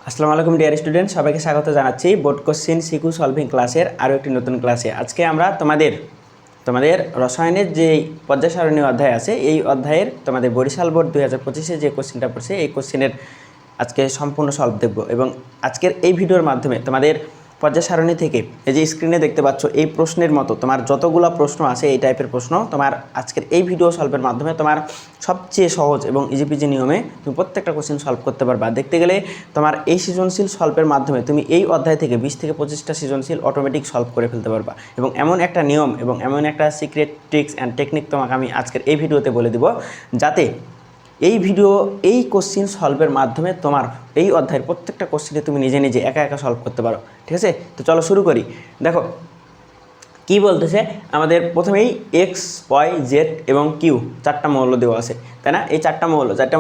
আসসালামু আলাইকুম dear student, সবাইকে স্বাগত জানাচ্ছি বোর্ড কোশ্চেন সিকিউ সলভিং ক্লাসের আরও একটি নতুন ক্লাসে। আজকে আমরা তোমাদের রসায়নের যে পর্যায় সারণী অধ্যায় আছে, এই অধ্যায়ের তোমাদের বরিশাল বোর্ড 2025-এ যে কোশ্চেনটা পড়ছে, এই কোশ্চেনের আজকে সম্পূর্ণ সলভ দেখব। এবং আজকের এই ভিডিওর মাধ্যমে তোমাদের পর্যায় সারণী থেকে এই যে স্ক্রিনে দেখতে পাচ্ছ এই প্রশ্নের মতো তোমার যতগুলো প্রশ্ন আছে, এই টাইপের প্রশ্ন তোমার আজকের এই ভিডিও সলভের মাধ্যমে তোমার সবচেয়ে সহজ এবং ইজিপিজি নিয়মে তুমি প্রত্যেকটা কোশ্চেন সলভ করতে পারবা। দেখতে গেলে তোমার এই সৃজনশীল সলভের মাধ্যমে তুমি এই অধ্যায় থেকে 20 থেকে 25টা সৃজনশীল অটোমেটিক সলভ করে ফেলতে পারবা। এবং এমন একটা নিয়ম এবং এমন একটা সিক্রেট ট্রিক্স অ্যান্ড টেকনিক তোমাকে আমি আজকের এই ভিডিওতে বলে দিব, যাতে এই কোশ্চেন সলভের মাধ্যমে তোমার এই অধ্যায়ের প্রত্যেকটা কোশ্চেনে তুমি নিজে নিজে একা একা সলভ করতে পারো। ঠিক আছে, তো চলো শুরু করি। দেখো কি বলতেছে, আমাদের প্রথমেই এক্স, ওয়াই, জেড এবং কিউ চারটা মৌল দেওয়া আছে, তাই না? এই চারটা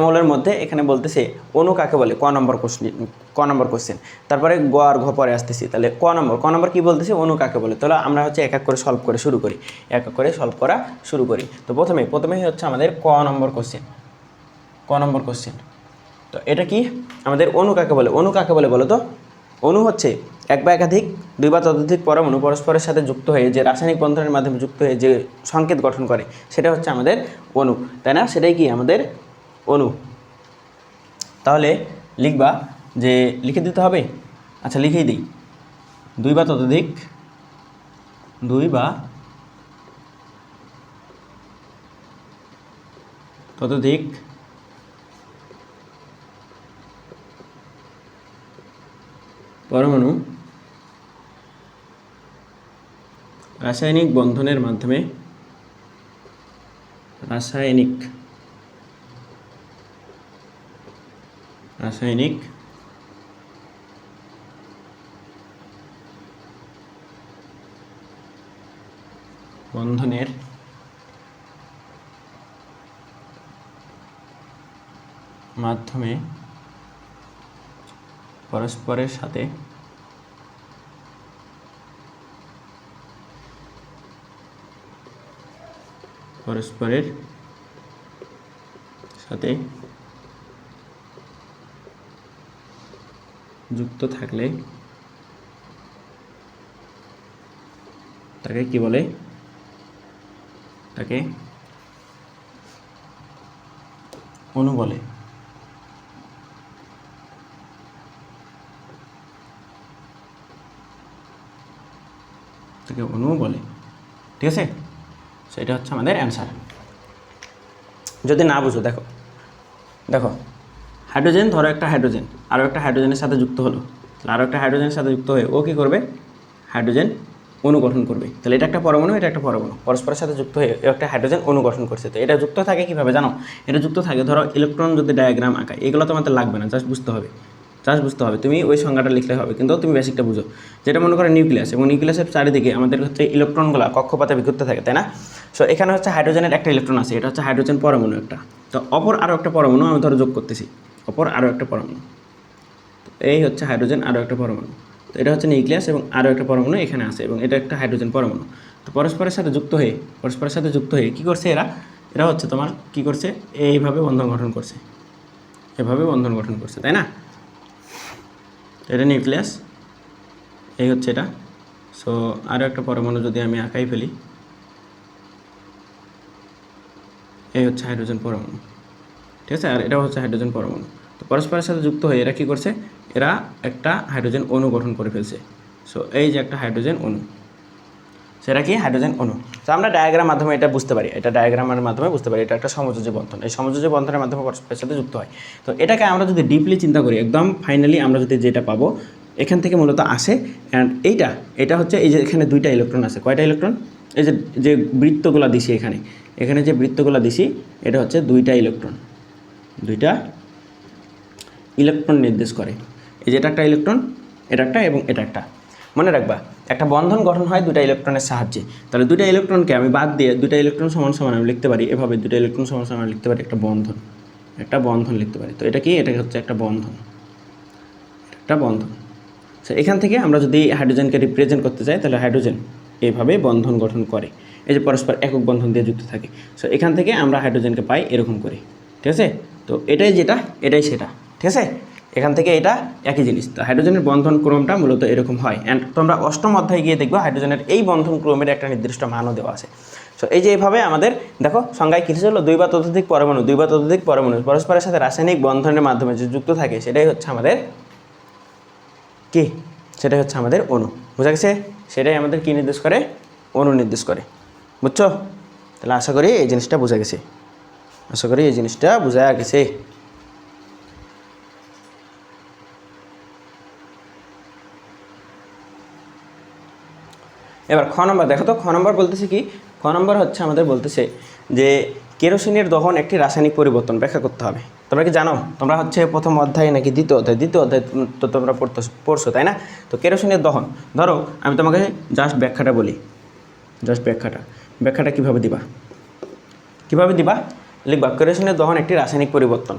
মৌলের মধ্যে এখানে বলতেছে অণু কাকে বলে, ক নম্বর কোশ্চেন। তারপরে গ আর ঘ পরে আসতেছি। তাহলে ক নম্বর কি বলতেছে, অণু কাকে বলে। তাহলে আমরা এক এক করে সলভ করে সলভ করা শুরু করি। তো প্রথমেই হচ্ছে আমাদের ক নম্বর কোশ্চেন। তো এটা কি, আমাদের অণু কাকে বলে বলো তো? অণু হচ্ছে এক বা একাধিক, দুই বা ততোধিক পরমাণু পরস্পরের সাথে যুক্ত হয়ে যে রাসায়নিক বন্ধনের মাধ্যমে যুক্ত হয়ে যে সংকেত গঠন করে, সেটা হচ্ছে আমাদের অণু, তাই না? সেটাই কি আমাদের অণু। তাহলে লিখবা, যে লিখে দিতে হবে। আচ্ছা, লিখেই দিই। দুই বা ততোধিক পরমাণু রাসায়নিক বন্ধনের মাধ্যমে রাসায়নিক বন্ধনের মাধ্যমে পরস্পরের সাথে যুক্ত থাকলে তাকে কি বলে? তাকে অণু বলে। ঠিক আছে, সেটা হচ্ছে আমাদের অ্যান্সার। যদি না বুঝো, দেখো হাইড্রোজেন, ধরো একটা হাইড্রোজেন আরও একটা হাইড্রোজেনের সাথে যুক্ত হলো। আরও একটা হাইড্রোজেনের সাথে যুক্ত হয়ে ও কী করবে? হাইড্রোজেন অণু গঠন করবে। তাহলে এটা একটা পরমাণু, পরস্পরের সাথে যুক্ত হয়ে একটা হাইড্রোজেন অণু গঠন করছে। তো এটা যুক্ত থাকে কীভাবে জানো? এটা যুক্ত থাকে, ধরো ইলেকট্রন যদি ডায়াগ্রাম আঁকায়, এগুলো তোমাদের লাগবে না, জাস্ট বুঝতে হবে। তুমি ওই সংজ্ঞাটা লিখলে হবে, কিন্তু তুমি বেসিকটা বুঝো। যেটা মনে করো নিউক্লিয়াস, এবং নিউক্লিয়াসের চারিদিকে আমাদের হচ্ছে ইলেকট্রনগুলো কক্ষপথে ঘুরতে থাকে, তাই না? সো এখানে হচ্ছে হাইড্রোজেনের একটা ইলেকট্রন আছে, এটা হচ্ছে হাইড্রোজেন পরমাণু একটা। তো অপর আরও একটা পরমাণু আমি ধরো যোগ করতেছি, এই হচ্ছে হাইড্রোজেন আরও একটা পরমাণু। তো এটা হচ্ছে নিউক্লিয়াস এবং আরও একটা পরমাণু এখানে আছে, এবং এটা একটা হাইড্রোজেন পরমাণু। তো পরস্পরের সাথে যুক্ত হয়ে কী করছে এরা হচ্ছে তোমার কী করছে, এইভাবে বন্ধন গঠন করছে, তাই না? এটা নিউক্লিয়াস, এই হচ্ছে এটা। সো আরও একটা পরমাণু যদি আমি আঁকাই ফেলি, এই হচ্ছে হাইড্রোজেন পরমাণু, ঠিক আছে? আর এটাও হচ্ছে হাইড্রোজেন পরমাণু। তো পরস্পরের সাথে যুক্ত হয়ে এরা কী করছে, এরা একটা হাইড্রোজেন অণু গঠন করে ফেলছে। সো এই যে একটা হাইড্রোজেন অণু, সেটা কি হাইড্রোজেন অণু। তো আমরা ডায়াগ্রামের মাধ্যমে এটা বুঝতে পারি, এটা একটা সমযোজী বন্ধন। এই সমযোজী বন্ধনের মাধ্যমে পরস্পরের সাথে যুক্ত হয়। তো এটাকে আমরা যদি ডিপলি চিন্তা করি, একদম ফাইনালি আমরা যদি যেটা পাবো, এখান থেকে মূলত আসে। অ্যান্ড এটা হচ্ছে এই যে এখানে দুইটা ইলেকট্রন আছে। কয়টা ইলেকট্রন? এই যে বৃত্তগুলো দিছি এখানে যে বৃত্তগুলো দিছি, এটা হচ্ছে দুইটা ইলেকট্রন নির্দেশ করে। এই যে এটা একটা ইলেকট্রন, এটা একটা এবং এটা একটা। মনে রাখবা, একটা বন্ধন গঠন হয় দুইটা ইলেকট্রনের সাহায্যে। তাহলে দুইটা ইলেকট্রনকে আমি বাদ দিয়ে দুইটা ইলেকট্রন সমান সমান আমি লিখতে পারি এভাবে, দুইটা ইলেকট্রন সমান সমান লিখতে পারি একটা বন্ধন লিখতে পারি। তো এটা কি? এটা হচ্ছে একটা বন্ধন। সো এখান থেকে আমরা যদি হাইড্রোজেনকে রিপ্রেজেন্ট করতে চাই, তাহলে হাইড্রোজেন এইভাবে বন্ধন গঠন করে, এই যে পরস্পর একক বন্ধন দিয়ে যুক্ত থাকে। সো এখান থেকে আমরা হাইড্রোজেনকে পাই এরকম করে, ঠিক আছে? তো এটাই সেটা, ঠিক আছে? এখান থেকে এটা একই জিনিস। তো হাইড্রোজেনের বন্ধন ক্রমটা মূলত এরকম হয়। অ্যান্ড তোমরা অষ্টম অধ্যায়ে গিয়ে দেখবে হাইড্রোজেনের এই বন্ধন ক্রমের একটা নির্দিষ্ট মানও দেওয়া আছে। সো এই যে এইভাবে আমাদের দেখো সংজ্ঞায় কী ছিল, দুই বা ততোধিক পরমাণু পরস্পরের সাথে রাসায়নিক বন্ধনের মাধ্যমে যে যুক্ত থাকে সেটাই হচ্ছে আমাদের কি, সেটাই হচ্ছে আমাদের অণু। বোঝা গেছে? সেটাই আমাদের কি নির্দেশ করে, অণু নির্দেশ করে। বুঝছো? তাহলে আশা করি এই জিনিসটা বোঝা গেছে, এবার খ নম্বর দেখো তো। খ নম্বর বলতেছে কি, খ নম্বর হচ্ছে আমাদের বলতেছে যে কেরোসিনের দহন একটি রাসায়নিক পরিবর্তন ব্যাখ্যা করতে হবে। তোমরা কি জানো, তোমরা হচ্ছে প্রথম অধ্যায় নাকি দ্বিতীয় অধ্যায় তো তোমরা পড়ছো তাই না? তো কেরোসিনের দহন, ধরো আমি তোমাকে জাস্ট ব্যাখ্যাটা বলি, ব্যাখ্যাটা কীভাবে দিবা, লিখবা কেরোসিনের দহন একটি রাসায়নিক পরিবর্তন,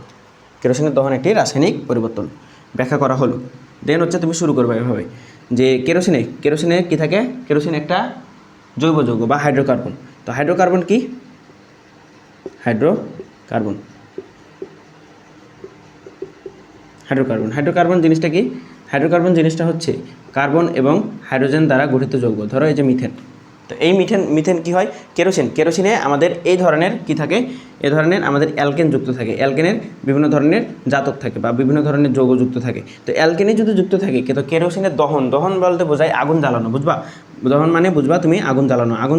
ব্যাখ্যা করা হলো। দেন হচ্ছে তুমি শুরু করবে এভাবে যে কেরোসিনে কি থাকে, কেরোসিন একটা জৈব যৌগ বা হাইড্রোকার্বন। তো হাইড্রোকার্বন কি, হাইড্রোকার্বন জিনিসটা কি, হাইড্রোকার্বন জিনিসটা হচ্ছে কার্বন এবং হাইড্রোজেন দ্বারা গঠিত যৌগ। ধরো এই যে মিথেন, তো এই মিথেন কি হয়, কেরোসিনে আমাদের এই ধরনের কি থাকে, এই ধরনের আমাদের অ্যালকেন যুক্ত থাকে, অ্যালকেনের বিভিন্ন ধরনের জাতক থাকে বা বিভিন্ন ধরনের যৌগ যুক্ত থাকে। তো অ্যালকেনে যদি যুক্ত থাকে কিন্তু কেরোসিনের দহন বলতে বোঝায় আগুন জ্বালানো, দহন মানে বুঝবা তুমি আগুন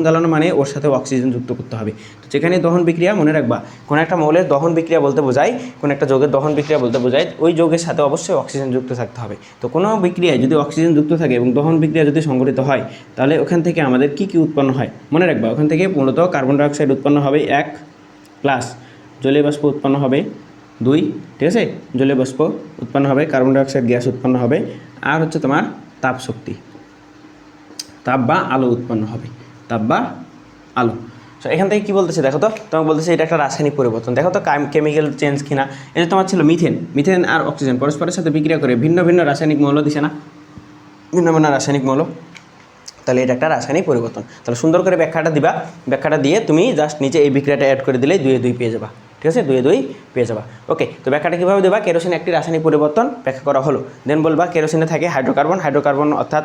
জ্বালানো মানে ওর সাথে অক্সিজেন যুক্ত করতে হবে। তো যেখানে দহন বিক্রিয়া, মনে রাখবা কোনো একটা মৌলের দহন বিক্রিয়া বলতে বোঝায়, কোনো একটা যৌগের দহন বিক্রিয়া বলতে বোঝায় ওই যৌগের সাথে অবশ্যই অক্সিজেন যুক্ত থাকতে হবে। তো কোনো বিক্রিয়ায় যদি অক্সিজেন যুক্ত থাকে এবং দহন বিক্রিয়া যদি সংঘটিত হয়, তাহলে ওখান থেকে আমাদের কি উৎপন্ন হয় মনে রাখবা, ওখান থেকে মূলত কার্বন ডাইঅক্সাইড উৎপন্ন হবে 1, প্লাস জলীয় বাষ্প উৎপন্ন হবে 2, ঠিক আছে? জলীয় বাষ্প উৎপন্ন হবে, কার্বন ডাইঅক্সাইড গ্যাস উৎপন্ন হবে, আর হচ্ছে তোমার তাপ বা আলো উৎপন্ন হবে, সো এখান থেকে কী বলতেছে দেখো তো, তোমাকে বলতেছে এটা একটা রাসায়নিক পরিবর্তন। দেখো তো কেমিক্যাল চেঞ্জ কিনা। এই যে তোমার ছিল মিথেন আর অক্সিজেন পরস্পরের সাথে বিক্রিয়া করে ভিন্ন ভিন্ন রাসায়নিক মৌল দিছে না, তাহলে এটা একটা রাসায়নিক পরিবর্তন। তাহলে সুন্দর করে ব্যাখ্যাটা দিয়ে তুমি জাস্ট নিচে এই বিক্রিয়াটা অ্যাড করে দিলেই 2 পেয়ে যাবা, ঠিক আছে? 2 পেয়ে যাবা। ওকে, তো ব্যাখ্যাটা কীভাবে দেবা, কেরোসিন একটি রাসায়নিক পরিবর্তন ব্যাখ্যা করা হলো। দেন বলবা কেরোসিনে থাকে হাইড্রোকার্বন অর্থাৎ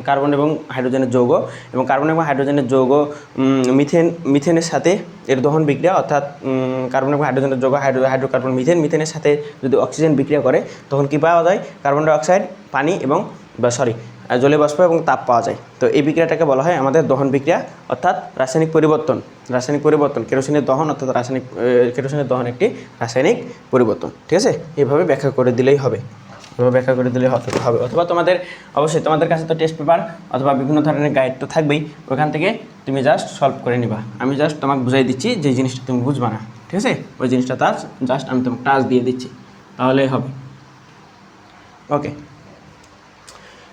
কার্বন এবং হাইড্রোজেনের যৌগ, এবং কার্বন এবং হাইড্রোজেনের যৌগ মিথেনের সাথে এর দহন বিক্রিয়া, অর্থাৎ কার্বন এবং হাইড্রোজেনের যৌগ হাইড্রোকার্বন মিথেনের সাথে যদি অক্সিজেন বিক্রিয়া করে তখন কী পাওয়া যায়, কার্বন ডাইঅক্সাইড, পানি এবং জলীয় বাষ্প এবং তাপ পাওয়া যায়। তো এই বিক্রিয়াটাকে বলা হয় আমাদের দহন বিক্রিয়া, অর্থাৎ রাসায়নিক পরিবর্তন। কেরোসিনের দহন অর্থাৎ কেরোসিনের দহন একটি রাসায়নিক পরিবর্তন, ঠিক আছে? এইভাবে ব্যাখ্যা করে দিলেই হবে, অথবা অবশ্যই তোমাদের কাছে তো টেস্ট পেপার অথবা বিভিন্ন ধরনের গাইড তো থাকবেই, ওখান থেকে তুমি জাস্ট সলভ করে নিবা। আমি জাস্ট তোমাকে বুঝাই দিচ্ছি যে জিনিসটা তুমি বুঝবা না, ঠিক আছে? ওই জিনিসটা জাস্ট আমি তোমাকে টাচ দিয়ে দিচ্ছি, তাহলেই হবে। ওকে,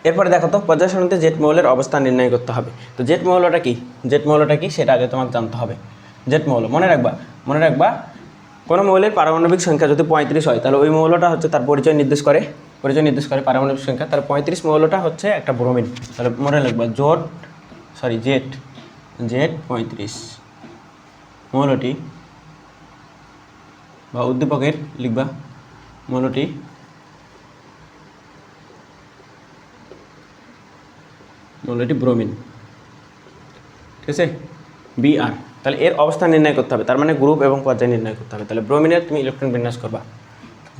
এরপরে দেখো তো পর্যায় সারণীতে জেট মৌলের অবস্থান নির্ণয় করতে হবে। তো জেট মৌলটা কি সেটা আগে তোমাকে জানতে হবে। জেট মৌল মনে রাখবা কোনো মৌলের পারমাণবিক সংখ্যা যদি 35 হয় তাহলে ওই মৌলটা হচ্ছে তার পরিচয় নির্দেশ করে পারমাণবিক সংখ্যা। তার 35 মৌলটা হচ্ছে একটা ব্রোমিন। তাহলে মনে রাখবা জেট 35 মৌলটি বা উদ্দীপকের লিখবা মৌলটি ব্রোমিন, ঠিক আছে? Br। তাহলে এর অবস্থান নির্ণয় করতে হবে, তার মানে গ্রুপ এবং পর্যায় নির্ণয় করতে হবে। তাহলে ব্রোমিনের তুমি ইলেকট্রন বিন্যাস করবা,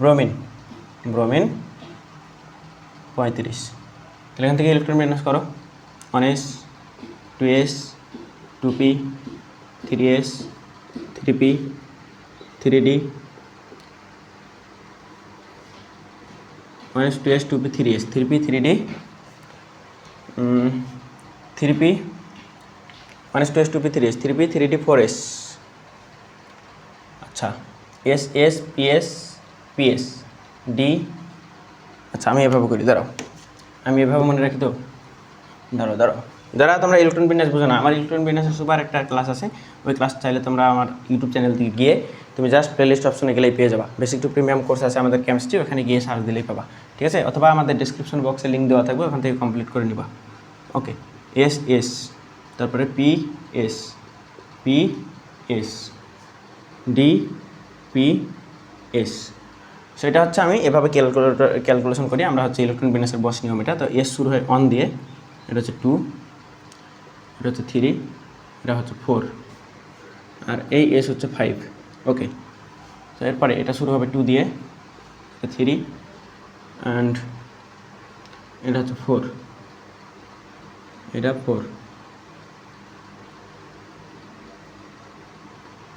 ব্রোমিন 35। তাহলে এখান থেকে ইলেকট্রন বিন্যাস করো, 1s 2s 2p 3s 3p 3d 1s 2s 2p 3s 3p 3d 3p 1s 2s 2p 3s 3p 3d 4s। আচ্ছা, s ps ps d। আচ্ছা, আমি এভাবে করি, দাঁড়াও আমি এভাবে মনে রাখি। তো দাঁড়াও যারা তোমরা ইলেকট্রন বিন্যাস বুঝো না, আমার ইলেকট্রন বিন্যাসের সুপার একটা ক্লাস আছে, ওই ক্লাস চাইলে তোমরা আমার ইউটিউব চ্যানেল থেকে গিয়ে তুমি জাস্ট প্লেলিস্ট অপশনে গেলেই পেয়ে যাবা। বেসিক টু প্রিমিয়াম কোর্স আছে আমাদের কেমিস্ট্রি, ওখানে গিয়ে সার্চ দিলেই পাবা, ঠিক আছে? অথবা আমাদের ডিসক্রিপশন বক্সে লিঙ্ক দেওয়া থাকবে, ওখান থেকে কমপ্লিট করে নিবা। ওকে, s তারপরে ps d ps। সেটা হচ্ছে আমি এভাবে ক্যালকুলেশন করি। আমরা হচ্ছে ইলেকট্রন বিন্যাসের বস নিয়ম এটা। তো এস শুরু হয় 1 দিয়ে, এটা হচ্ছে 2, এটা হচ্ছে 3, এটা হচ্ছে 4, আর এই এস হচ্ছে 5। ওকে, তো এরপরে এটা শুরু হবে 2 দিয়ে, এটা 3, অ্যান্ড এটা হচ্ছে 4, এটা 4,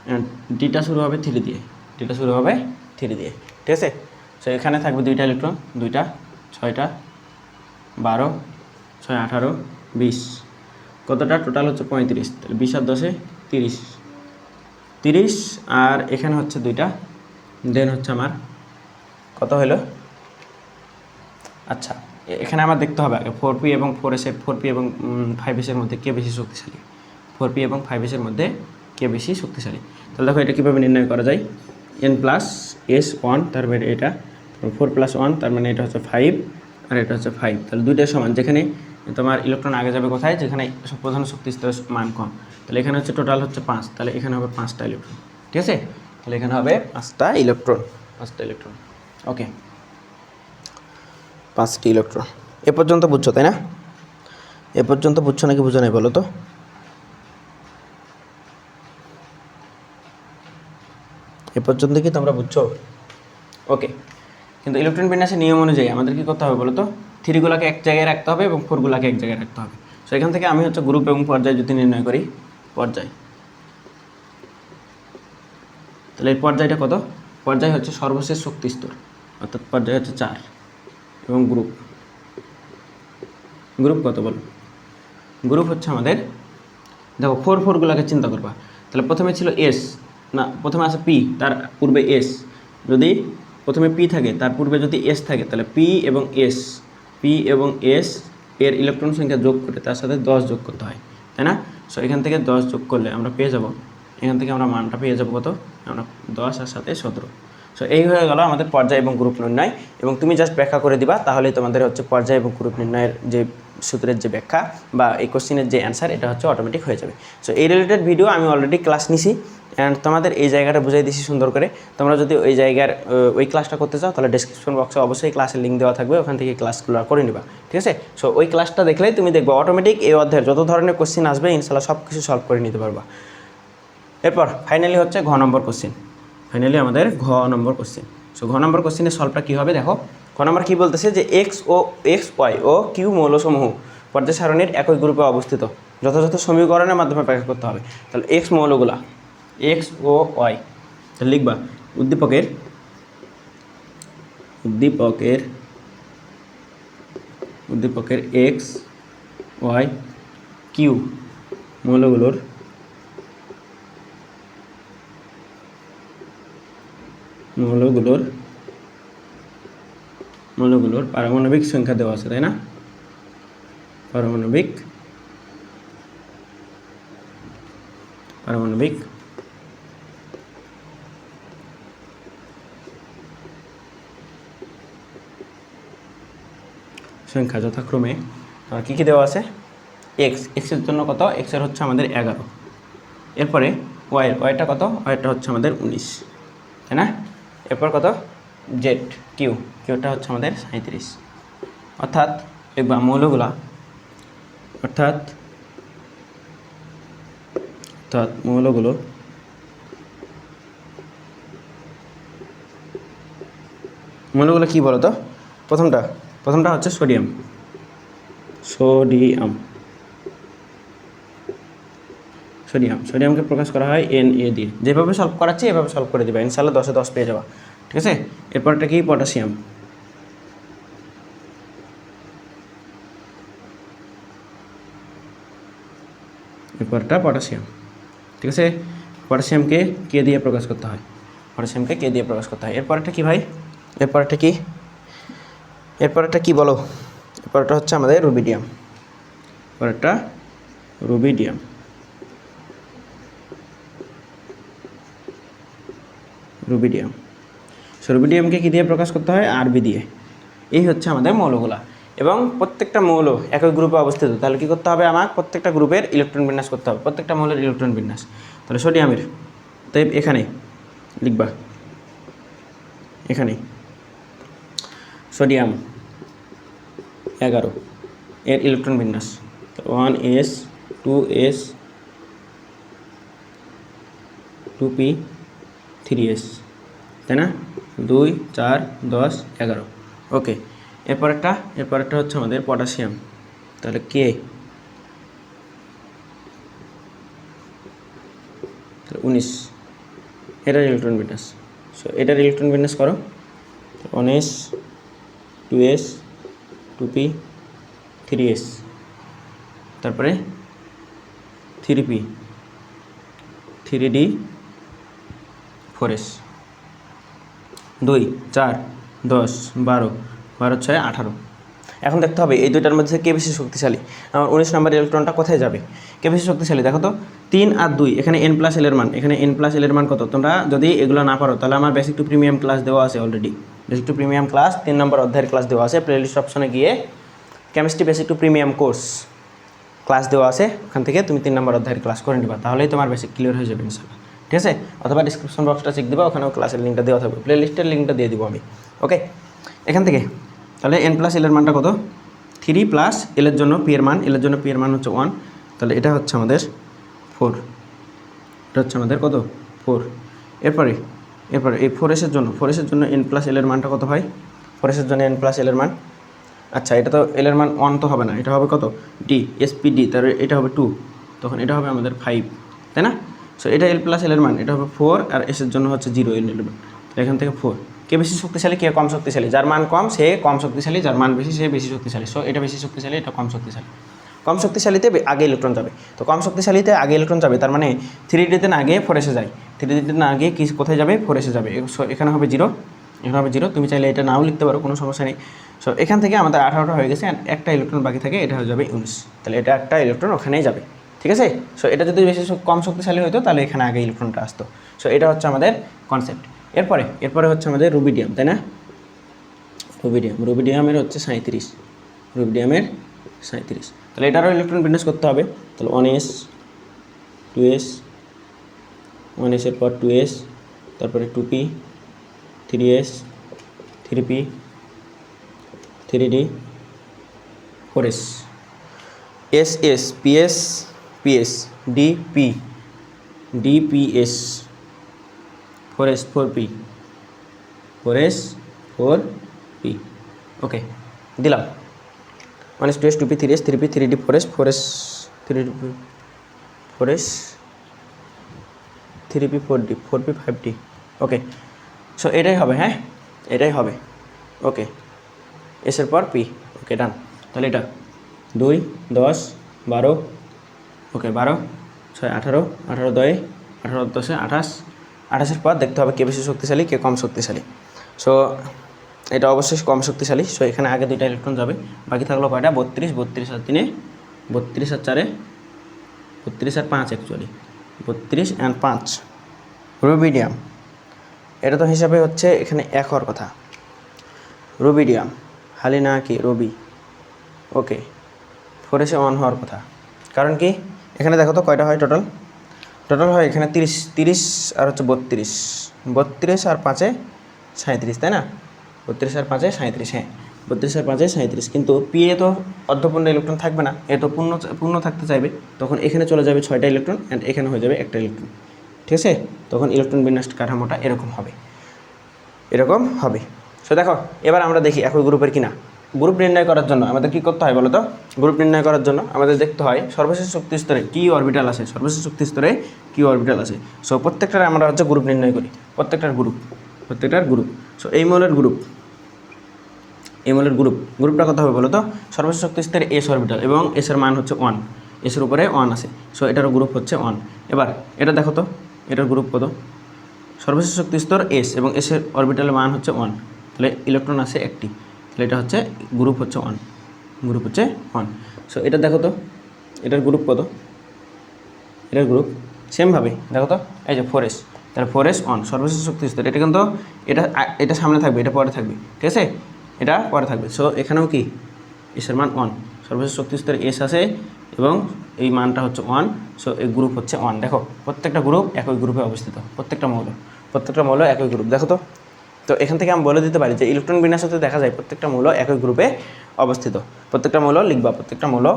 অ্যান্ড ডিটা শুরু হবে 3 দিয়ে, ডিটা শুরু হবে 3 দিয়ে, ঠিক আছে। সো এখানে থাকবে 2টা ইলেকট্রন, 2টা, 6টা, 12, 6, 18, 20, কতটা টোটাল হচ্ছে 35। তাহলে 20 আর 10-এ 30, 30, আর এখানে হচ্ছে 2টা, দেন হচ্ছে আমার কত হলো। আচ্ছা, এখানে আমার দেখতে হবে আগে 4p এবং 4s, 4p এবং 5s এর মধ্যে কে বেশি শক্তিশালী, 4p এবং 5s এর মধ্যে কে বেশি শক্তিশালী। তাহলে দেখো এটা কীভাবে নির্ণয় করা যায়। n প্লাস এস 1, তার মানে এটা 4 + 1, তার মানে এটা হচ্ছে 5, আর এটা হচ্ছে 5। তাহলে দুইটার সমান, যেখানে তোমার ইলেকট্রন আগে যাবে কোথায়, যেখানে প্রধান শক্তি স্তরের মান কম। তাহলে এখানে হচ্ছে টোটাল হচ্ছে 5, তাহলে এখানে হবে 5টা ইলেকট্রন, ঠিক আছে। তাহলে এখানে হবে 5টা ইলেকট্রন, ওকে, 5টি ইলেকট্রন। এ পর্যন্ত বুঝছো তাই না? এ পর্যন্ত বুঝছো নাকি বুঝো নাই বলো তো? এ পর্যন্ত কি তোমরা বুঝছো? ওকে, কিন্তু ইলেকট্রন বিন্যাসের নিয়ম অনুযায়ী আমাদের কী করতে হবে বলো তো? 3গুলাকে এক জায়গায় রাখতে হবে এবং 4গুলাকে এক জায়গায় রাখতে হবে। সো এখান থেকে আমি হচ্ছে গ্রুপ এবং পর্যায় যদি নির্ণয় করি, পর্যায়, তাহলে এই পর্যায়টা কত? পর্যায় হচ্ছে সর্বশেষ শক্তি স্তর, অর্থাৎ পর্যায় হচ্ছে 4, এবং গ্রুপ কত বলো? গ্রুপ হচ্ছে আমাদের, দেখো 4গুলাকে চিন্তা করবা। তাহলে প্রথমে ছিল এস, না প্রথমে আছে পি, তার পূর্বে এস। যদি প্রথমে পি থাকে, তার পূর্বে যদি এস থাকে, তাহলে পি এবং এস এর ইলেকট্রন সংখ্যা যোগ করে তার সাথে 10 যোগ করতে হয়, তাই না? সো এখান থেকে 10 যোগ করলে আমরা পেয়ে যাব, এখান থেকে আমরা মানটা পেয়ে যাব কত? আমরা 10 আর সাথে 17। সো এই হয়ে গেল আমাদের পর্যায় এবং গ্রুপ নির্ণয়। এবং তুমি জাস্ট ব্যাখ্যা করে দিবা, তাহলেই তোমাদের হচ্ছে পর্যায় এবং গ্রুপ নির্ণয়ের যে সূত্রের যে ব্যাখ্যা বা এই কোশ্চেনের যে অ্যান্সার, এটা হচ্ছে অটোমেটিক হয়ে যাবে। সো এই রিলেটেড ভিডিও আমি অলরেডি ক্লাস নিছি, অ্যান্ড তোমাদের এই জায়গাটা বুঝাই দিছি সুন্দর করে। তোমরা যদি ওই জায়গার ওই ক্লাসটা করতে চাও, তাহলে ডেসক্রিপশন বক্সে অবশ্যই ক্লাসের লিঙ্ক দেওয়া থাকবে, ওখান থেকে ক্লাসগুলো করে নিবা, ঠিক আছে। সো ওই ক্লাসটা দেখলেই তুমি দেখবে অটোমেটিক এই অধ্যায়ের যত ধরনের কোশ্চেন আসবে ইনশাল্লাহ সব কিছু সলভ করে নিতে পারবা। এরপর ফাইনালি হচ্ছে ঘ নম্বর কোশ্চেন, ফাইনালি আমাদের ঘ নম্বর কোশ্চেন। সো ঘ নম্বর কোশ্চেনের সলভটা কী হবে দেখো। ঘ নম্বর কী বলতেছে যে এক্স ওয়াই ও কিউ মৌলসমূহ পর্যায় সারণীর একই গ্রুপে অবস্থিত, যথাযথ সমীকরণের মাধ্যমে ব্যাখ্যা করতে হবে। তাহলে এক্স মৌলগুলা, এক্স ও ওয়াই, তাহলে লিখবা উদ্দীপকের এক্স ওয়াই কিউ মৌলগুলোর পারমাণবিক সংখ্যা দেওয়া আছে, তাই না? পারমাণবিক সংখ্যা যথাক্রমে কী কী দেওয়া আছে? এক্সের জন্য কত? এক্সের হচ্ছে আমাদের 11, এরপরে ওয়াইটা কত? ওয়াইটা হচ্ছে আমাদের 19, তাই না? এরপর কত? জেড কিউটা হচ্ছে আমাদের 37। অর্থাৎ দেখবা মৌলগুলা, অর্থাৎ মৌলগুলো কী বলো তো? প্রথমটা হচ্ছে সোডিয়ামকে প্রকাশ করা হয় Na দিয়ে। যেভাবে সলভ করাচ্ছি এভাবে সলভ করে দেবে, ইনশাআল্লাহ 10-এ 10 পেয়ে যাবা, ঠিক আছে। এরপরটা কি? পটাশিয়াম, ঠিক আছে। পটাশিয়ামকে কে দিয়ে প্রকাশ করতে হয়? এরপরটা কি ভাই? এরপরটা কি বলো? এরপরটা হচ্ছে আমাদের রুবিডিয়াম, সো রুবিডিয়ামকে কী দিয়ে প্রকাশ করতে হয়? আরবি দিয়ে। এই হচ্ছে আমাদের মৌলগুলা, এবং প্রত্যেকটা মৌল একই গ্রুপে অবস্থিত। তাহলে কী করতে হবে? আমার প্রত্যেকটা গ্রুপের ইলেকট্রন বিন্যাস করতে হবে, প্রত্যেকটা মৌলের ইলেকট্রন বিন্যাস। তাহলে সোডিয়ামের, তাই এখানে লিখবা, এখানে সোডিয়াম 11 এর ইলেকট্রন বিন্যাস 1s 2s 2p 3s, তাই না? 2 4 10 11। ওকে, এরপরেরটা হচ্ছে আমাদের পটাশিয়াম, তাহলে কে 19 এটার ইলেকট্রন বিন্যাস। সো এটার ইলেকট্রন বিন্যাস করো 1s 2s 2p 3s, তারপরে 3p 3d 4s, 2 4 10 12 12 6 18। এখন দেখতে হবে এই দুইটার মধ্যে কে বেশি শক্তিশালী। আমার 19 নম্বর ইলেকট্রনটা কোথায় যাবে, কে বেশি শক্তিশালী দেখো তো। 3 আর 2 এখানে n+l এর মান, এখানে n+l এর মান কত? তোমরা যদি এগুলো না পারো তাহলে আমার বেসিক টু প্রিমিয়াম ক্লাস দেওয়া আছে already. Basic to premium class 3 নম্বর অধ্যায়ের ক্লাস দেওয়া আছে, প্লেলিস্ট অপশনে গিয়ে chemistry basic to premium course class দেওয়া আছে, ওখান থেকে তুমি 3 নম্বর অধ্যায়ের ক্লাস করে নিবা, তাহলেই তোমার বেসিক ক্লিয়ার হয়ে যাবে ইনশাআল্লাহ। ঠিক আছে? অথবা ডিসক্রিপশন বক্সটা চেক দিবা, ওখানেও ক্লাসের লিঙ্কটা দেওয়া থাকবে, প্লেলিস্টের লিঙ্কটা দিয়ে দিব আমি। ওকে, এখান থেকে তাহলে n+l এর মানটা কত? 3 প্লাস l এর জন্য p এর মান, l এর জন্য p এর মান হচ্ছে 1, তাহলে এটা হচ্ছে আমাদের 4, এটা হচ্ছে আমাদের কত? 4। এরপরে এই 4s এর জন্য n+l এর মানটা কত হয়? 4s এর জন্য n+l এর মান, আচ্ছা এটা তো l এর মান 1 তো হবে না, এটা হবে কত? d sp_d, তাহলে এটা হবে 2, তখন এটা হবে আমাদের 5, তাই না? সো এটা l+l এর মান, এটা হবে 4, আর s এর জন্য হচ্ছে 0 এর মান, এখান থেকে 4। কে বেশি শক্তিশালী, কে কম শক্তিশালী? যার মান কম সে কম শক্তিশালী, যার মান বেশি সে বেশি শক্তিশালী। সো এটা বেশি শক্তিশালী, এটা কম শক্তিশালী। কম শক্তিশালীতে আগে ইলেকট্রন যাবে, তো কম শক্তিশালীতে আগে ইলেকট্রন যাবে, তার মানে 3d-তে না গিয়ে 4s-এ যায়, 3d-তে না গিয়ে কি কোথায় যাবে? 4s-এ যাবে। সো এখানে হবে 0, এখানে হবে 0, তুমি চাইলে এটা নাও লিখতে পারো, কোনো সমস্যা নেই। সো এখান থেকে আমাদের 18টা হয়ে গেছে, একটা ইলেকট্রন বাকি থাকে, এটা হয়ে যাবে 19, তাহলে এটা একটা ইলেকট্রন ওখানেই যাবে। ঠিক আছে? সো এটা যদি বেশি কম শক্তিশালী হতো তাহলে এখানে আগে ইলেকট্রনটা আসতো। সো এটা হচ্ছে আমাদের কনসেপ্ট। এরপরে হচ্ছে আমাদের রুবিডিয়াম, তাই না? রুবিডিয়ামের হচ্ছে 37, রুবিডিয়ামের 37, তাহলে এটারও ইলেকট্রন বিন্যাস করতে হবে। তাহলে 1s 2s, 1s এর পর 2s, তারপরে 2p 3s 3p 3d 4s, ss ps ps dp dps 4s 4p 4s 4p। ওকে, দিলাম 1s 2s 2p 3s 3p 3d 4s 4s 3d 4s 3p 4d 4p 5d। ওকে, so এটাই হবে, হ্যাঁ এটাই হবে। ওকে, S এর পর P. ওকে, ডান। তাহলে এটা 2 10 12, ওকে 12 6 18 18 2 18 10 28, 28-এর পর দেখতে হবে কে বেশি শক্তিশালী কে কম শক্তিশালী। সো এটা অবশ্যই কম শক্তিশালী। সো এখানে আগে 2টা ইলেকট্রন যাবে, বাকি থাকলো কয়টা? 32 32 আর 3 32 আর 4 32 আর 5 অ্যাকচুয়ালি 32 অ্যান্ড 5। রুবিডিয়াম, এটা তো হিসাবে হচ্ছে এখানে 1 হওয়ার কথা। রুবিডিয়াম হালি না কি রবি, ওকে 4s-এ 1 হওয়ার কথা। কারণ কি এখানে দেখো তো কয়টা হয় টোটাল হয় এখানে 30 আর হচ্ছে 32 আর 5-এ 37, তাই না? 32 আর 5-এ 37, হ্যাঁ 32 আর 5-এ 37, কিন্তু পি এ তো অর্ধপূর্ণ ইলেকট্রন থাকবে না, এ তো পূর্ণ থাকতে চাইবে, তখন এখানে চলে যাবে 6টা ইলেকট্রন অ্যান্ড এখানে হয়ে যাবে 1টা ইলেকট্রন। ঠিক আছে? তখন ইলেকট্রন বিন্যাস কাঠামোটা এরকম হবে। সো দেখো এবার আমরা দেখি একই গ্রুপের কিনা। গ্রুপ নির্ণয় করার জন্য আমাদের কী করতে হয় বলো তো? গ্রুপ নির্ণয় করার জন্য আমাদের দেখতে হয় সর্বশেষ শক্তি স্তরে কী অরবিটাল আছে, আছে। সো প্রত্যেকটার আমরা হচ্ছে গ্রুপ নির্ণয় করি, প্রত্যেকটার গ্রুপ। সো এই মৌলের গ্রুপটা কত হবে বলো তো? সর্বশেষ শক্তি স্তরে এস অরবিটাল এবং এসের মান হচ্ছে 1, এসের উপরে 1 আছে। সো এটারও গ্রুপ হচ্ছে 1। এবার এটা দেখো তো, এটার গ্রুপ কত? সর্বশেষ শক্তি স্তর এস এবং এসের অরবিটালের মান হচ্ছে 1, তাহলে ইলেকট্রন আছে 1টি, তাহলে এটা হচ্ছে গ্রুপ হচ্ছে 1। সো এটা দেখো তো, এটার গ্রুপ কত? এটার গ্রুপ সেমভাবে দেখো তো, এই যে 4s, তাহলে 4s 1 সর্বশেষ শক্তি স্তর। এটা কিন্তু এটা সামনে থাকবে, এটা পরে থাকবে, ঠিক আছে? এটা পরে থাকবে। সো এখানেও কি এসের মান 1, সর্বশেষ শক্তি স্তরে এস আছে এবং এই মানটা হচ্ছে 1। সো এই গ্রুপ হচ্ছে 1। দেখো প্রত্যেকটা গ্রুপ একই গ্রুপে অবস্থিত, প্রত্যেকটা মৌল একই গ্রুপ। দেখো তো তো এখান থেকে আমি বলে দিতে পারি যে ইলেকট্রন বিন্যাসতে দেখা যায় প্রত্যেকটা মৌল একই গ্রুপে অবস্থিত। প্রত্যেকটা মৌল লিখবা, প্রত্যেক মৌল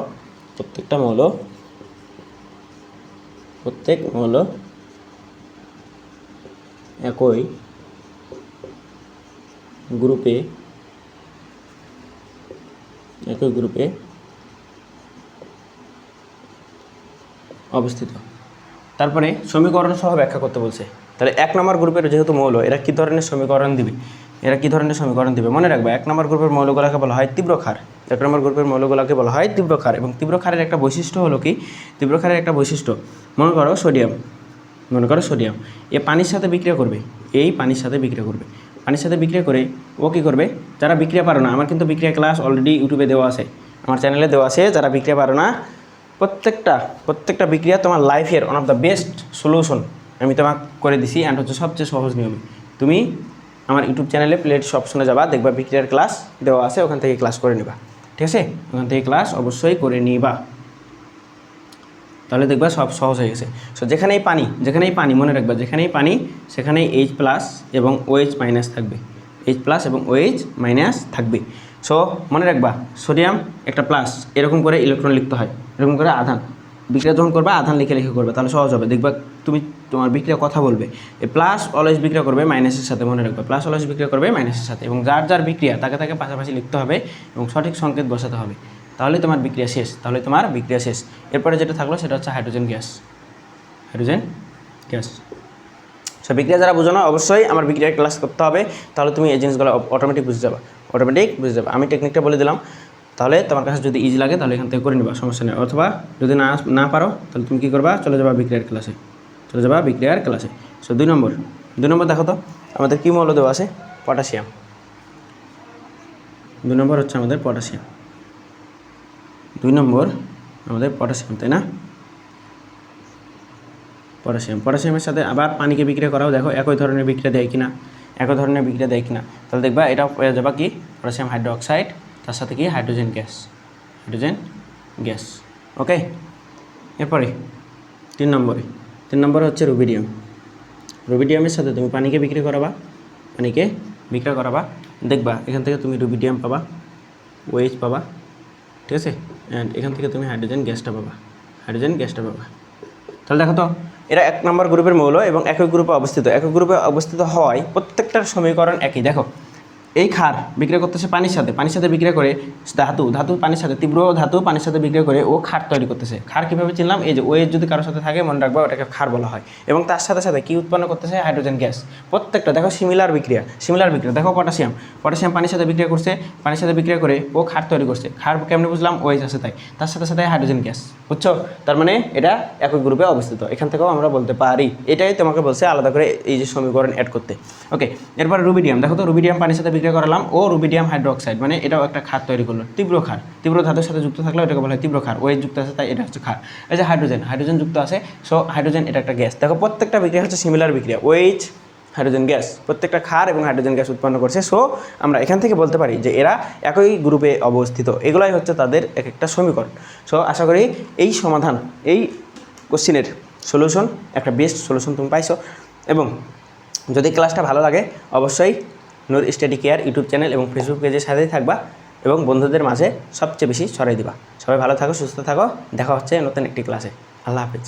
একই গ্রুপে অবস্থিত। তারপরে সমীকরণ সহ ব্যাখ্যা করতে বলছে। তাহলে 1 নম্বর গ্রুপের যেহেতু মৌল, এরা কী ধরনের সমীকরণ দিবে? মনে রাখবে 1 নম্বর গ্রুপের মৌলগুলোকে বলা হয় তীব্র ক্ষার। 1 নম্বর গ্রুপের মৌলগুলোকে বলা হয় তীব্র ক্ষার। এবং তীব্র ক্ষারের একটা বৈশিষ্ট্য হলো কি? তীব্র ক্ষারের একটা বৈশিষ্ট্য, মনে করো সোডিয়াম, এ পানির সাথে বিক্রিয়া করবে, পানির সাথে বিক্রিয়া করে ও কী করবে? যারা বিক্রিয়া পারো না, আমার কিন্তু বিক্রিয়া ক্লাস অলরেডি ইউটিউবে দেওয়া আছে, আমার চ্যানেলে দেওয়া আছে। যারা বিক্রিয়া পারো না, প্রত্যেকটা বিক্রিয়া তোমার লাইফের one of the best solution আমি তোমাকে করে দিছি, অ্যান্ড হচ্ছে সবচেয়ে সহজ নিয়মে। তুমি আমার ইউটিউব চ্যানেলে প্লেলিস্ট অপশনে যাবা, দেখবা বিক্রিয়ার ক্লাস দেওয়া আছে, ওখান থেকে ক্লাস করে নিবা। ঠিক আছে, ওখান থেকে ক্লাস অবশ্যই করে নিবা, তাহলে দেখবা সব সহজ হয়ে গেছে। সো যেখানেই পানি মনে রাখবা, যেখানেই পানি সেখানেই H+ এবং OH- থাকবে, H+ এবং OH- থাকবে। সো মনে রাখবা সোডিয়াম একটা প্লাস, এরকম করে ইলেকট্রন লিখতে হয়, এরকম করে আধান। বিক্রিয়া যখন করবে আধান লিখে করবে, তাহলে সহজ হবে। দেখবা তুমি তোমার বিক্রিয়া কথা বলবে, এই প্লাস অলওয়েজ বিক্রিয়া করবে মাইনাসের সাথে, মনে রাখবে প্লাস অলওয়েজ বিক্রিয়া করবে মাইনাসের সাথে। এবং যার বিক্রিয়া তাকে পাশাপাশি লিখতে হবে এবং সঠিক সংকেত বসাতে হবে, তাহলে তোমার বিক্রিয়া শেষ। এরপরে যেটা থাকলো সেটা হচ্ছে হাইড্রোজেন গ্যাস। সো বিক্রিয়া যারা বুঝো না, অবশ্যই আমার বিক্রিয়ার ক্লাস করতে হবে, তাহলে তুমি এই জিনিসগুলো অটোমেটিক বুঝে যাবে। আমি টেকনিকটা বলে দিলাম, তাহলে তোমার কাছে যদি ইজি লাগে তাহলে এখান থেকে করে নিবা, সমস্যা নেই। অথবা যদি না পারো তাহলে তুমি কী করবা? চলে যাবা বিক্রিয়ার ক্লাসে। সো 2 নম্বর দেখো তো আমাদের কী মৌল দেওয়া আছে? পটাশিয়াম। 2 নম্বর হচ্ছে আমাদের পটাশিয়াম। 2 নম্বর আমাদের পটাশিয়াম, তাই না? পটাশিয়ামের সাথে আবার পানিকে বিক্রিয়া করাও, দেখো একই ধরনের বিক্রিয়া দেয় কিনা। তাহলে দেখবা এটা হয়ে যাবে কি? পটাশিয়াম হাইড্রোক্সাইড, তার সাথে কি? Hydrogen gas. ওকে, এরপরে 3 নম্বরে হচ্ছে রুবিডিয়ামের সাথে তুমি পানিকে বিক্রিয়া করাবা, দেখবা এখান থেকে তুমি রুবিডিয়াম পাবা, OH পাবা, ঠিক আছে, অ্যান্ড এখান থেকে তুমি হাইড্রোজেন গ্যাসটা পাবা। তাহলে দেখো তো এরা 1 নম্বর গ্রুপের মৌল এবং একই গ্রুপে অবস্থিত হওয়ায় প্রত্যেকটার সমীকরণ একই। দেখো এই ক্ষার বিক্রিয়া করতেছে পানির সাথে বিক্রিয়া করে ধাতু পানির সাথে, তীব্র ধাতু পানির সাথে বিক্রিয়া করে ও ক্ষার তৈরি করতেছে। ক্ষার কীভাবে চিনলাম? এই যে OH যদি কারোর সাথে থাকে মনে রাখবা ওটাকে ক্ষার বলা হয়। এবং তার সাথে কি উৎপন্ন করতেছে? Hydrogen gas. প্রত্যেকটা দেখো সিমিলার বিক্রিয়া। দেখো পটাশিয়াম পানির সাথে বিক্রিয়া করছে, করে ও ক্ষার তৈরি করছে। ক্ষার কেমনে বুঝলাম? OH আছে তাই, তার সাথে হাইড্রোজেন গ্যাস, বুঝছো? তার মানে এটা একই গ্রুপে অবস্থিত। এখান থেকেও আমরা বলতে পারি, এটাই তোমাকে বলছে আলাদা করে এই যে সমীকরণ অ্যাড করতে। ওকে, এরপর রুবিডিয়াম, দেখো তো রুবিডিয়াম পানির সাথে বিক্রিয়া করালাম, ও রুবিডিয়াম হাইড্রোক্সাইড, মানে এটাও একটা ক্ষার তৈরি করলো, তীব্র ধাতুর সাথে যুক্ত থাকলে এটাকে বলা হয় তীব্র ক্ষার। OH যুক্ত আছে তাই এটা হচ্ছে ক্ষার। এই যে হাইড্রোজেন যুক্ত আছে, সো হাইড্রোজেন এটা একটা গ্যাস। দেখো প্রত্যেকটা বিক্রিয়া হচ্ছে সিমিলার বিক্রিয়া, OH হাইড্রোজেন গ্যাস, প্রত্যেকটা ক্ষার এবং হাইড্রোজেন গ্যাস উৎপন্ন করছে। সো আমরা এখান থেকে বলতে পারি যে এরা একই গ্রুপে অবস্থিত। এগুলাই হচ্ছে তাদের এক একটা সমীকরণ। সো আশা করি এই সমাধান, এই কোশ্চিনের সলিউশন, একটা বেস্ট সলিউশন তুমি পাইছো। এবং যদি ক্লাসটা ভালো লাগে অবশ্যই নূর স্টাডি কেয়ার ইউটিউব চ্যানেল এবং ফেসবুক পেজের সাথেই থাকবা এবং বন্ধুদের মাঝে সবচেয়ে বেশি ছড়াই দিবা। সবাই ভালো থাকো, সুস্থ থাকো, দেখা হচ্ছে নতুন একটি ক্লাসে। আল্লাহ হাফেজ।